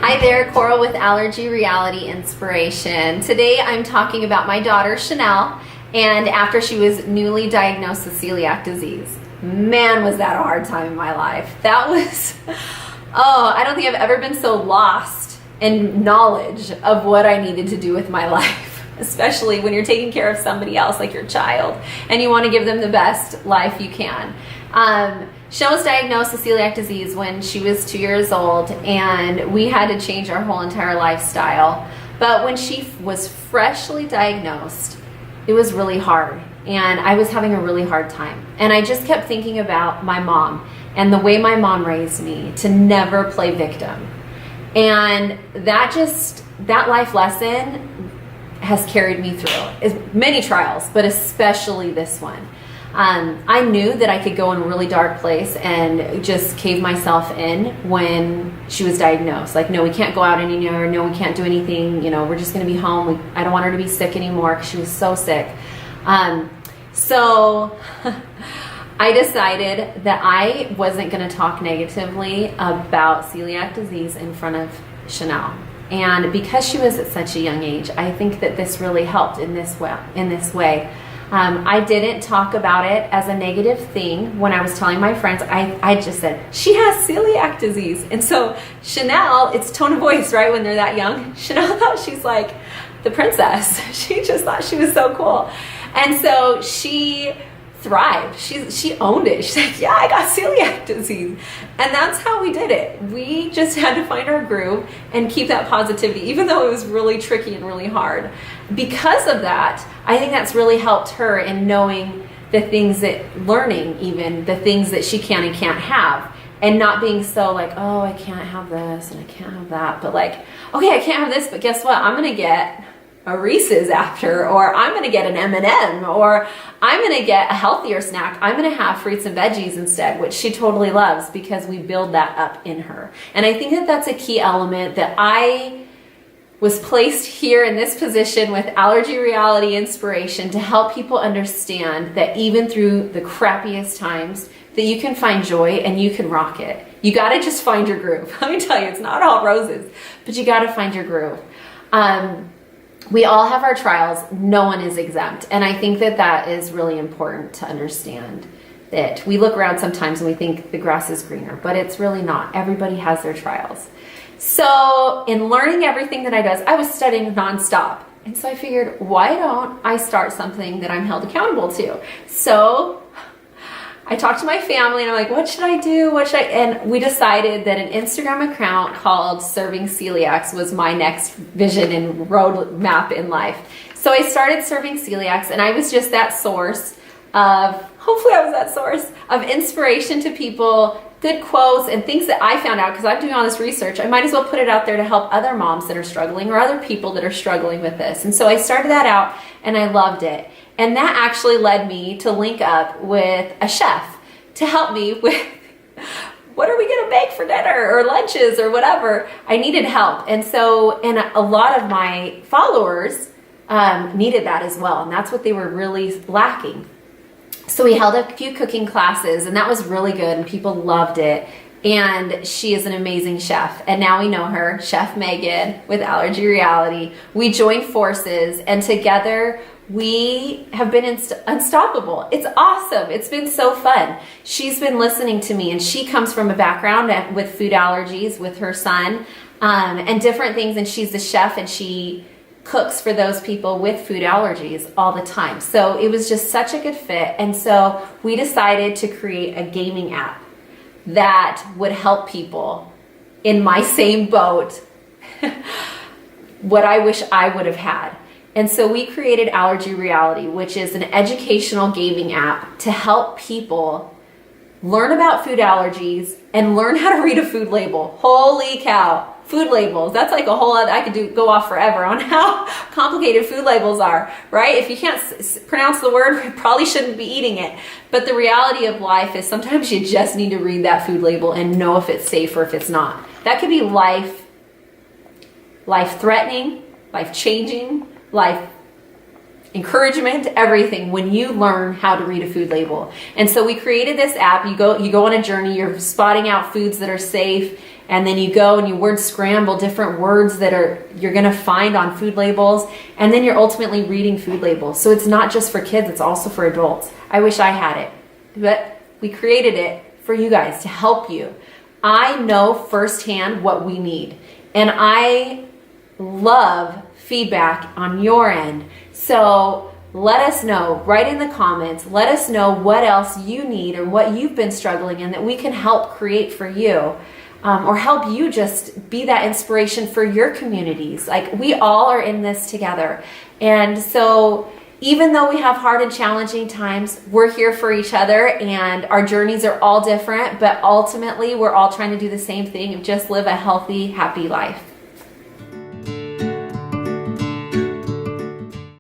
Hi there, Coral with Allergy Reality Inspiration. Today I'm talking about my daughter Chanel, and after she was newly diagnosed with celiac disease. Man, was that a hard time in my life. That was, I don't think I've ever been so lost in knowledge of what I needed to do with my life, especially when you're taking care of somebody else like your child and you want to give them the best life you can. Chanel was diagnosed with celiac disease when she was 2 years old, and we had to change our whole entire lifestyle. But when she was freshly diagnosed, it was really hard, and I was having a really hard time. And I just kept thinking about my mom and the way my mom raised me to never play victim. And that life lesson has carried me through many trials, but especially this one. I knew that I could go in a really dark place and just cave myself in when she was diagnosed. Like, no, we can't go out anymore. No, we can't do anything. You know, we're just going to be home. I don't want her to be sick anymore because she was so sick. So I decided that I wasn't going to talk negatively about celiac disease in front of Chanel. And because she was at such a young age, I think that this really helped in this way. I didn't talk about it as a negative thing when I was telling my friends. I just said, she has celiac disease. And so Chanel, it's tone of voice, right? When they're that young, Chanel thought she's like the princess. She just thought she was so cool. And so she thrived. She owned it. She's like, yeah, I got celiac disease. And that's how we did it. We just had to find our groove and keep that positivity, even though it was really tricky and really hard. Because of that, I think that's really helped her in knowing learning even the things that she can and can't have, and not being so like, oh, I can't have this and I can't have that, but like, okay, I can't have this, but guess what? I'm going to get a Reese's after, or I'm going to get an M&M, or I'm going to get a healthier snack. I'm going to have fruits and veggies instead, which she totally loves because we build that up in her. And I think that that's a key element that I was placed here in this position with Allergy Reality Inspiration to help people understand that even through the crappiest times, that you can find joy and you can rock it. You got to just find your groove. Let me tell you, it's not all roses, but you got to find your groove. We all have our trials. No one is exempt. And I think that that is really important to understand, that we look around sometimes and we think the grass is greener, but it's really not. Everybody has their trials. So in learning everything that I was studying nonstop. And so I figured, why don't I start something that I'm held accountable to? So I talked to my family and I'm like, what should I do? And we decided that an Instagram account called Serving Celiacs was my next vision and roadmap in life. So I started Serving Celiacs, and I was just that source of inspiration to people, good quotes and things that I found out because I'm doing all this research. I might as well put it out there to help other moms that are struggling or other people that are struggling with this. And so I started that out and I loved it. And that actually led me to link up with a chef to help me with what are we going to make for dinner or lunches or whatever. I needed help. And a lot of my followers needed that as well. And that's what they were really lacking. So we held a few cooking classes, and that was really good, and people loved it. And she is an amazing chef. And now we know her, Chef Megan with Allergy Reality. We joined forces, and together we have been unstoppable. It's awesome. It's been so fun. She's been listening to me, and she comes from a background with food allergies with her son and different things. And she's the chef, and she cooks for those people with food allergies all the time. So it was just such a good fit. And so we decided to create a gaming app that would help people in my same boat, what I wish I would have had. And so we created Allergy Reality, which is an educational gaming app to help people learn about food allergies and learn how to read a food label. Holy cow. Food labels, that's like a whole other, I could go off forever on how complicated food labels are, right? If you can't pronounce the word, you probably shouldn't be eating it. But the reality of life is sometimes you just need to read that food label and know if it's safe or if it's not. That could be life-threatening, life-changing, life encouragement, everything when you learn how to read a food label. And so we created this app. You go on a journey, you're spotting out foods that are safe, and then you go and you word scramble different words that you're going to find on food labels, and then you're ultimately reading food labels. So it's not just for kids, it's also for adults. I wish I had it, but we created it for you guys to help you. I know firsthand what we need, and I love feedback on your end. So let us know, write in the comments, let us know what else you need or what you've been struggling in that we can help create for you, or help you just be that inspiration for your communities. Like, we all are in this together. And so even though we have hard and challenging times, we're here for each other, and our journeys are all different, but ultimately we're all trying to do the same thing and just live a healthy, happy life.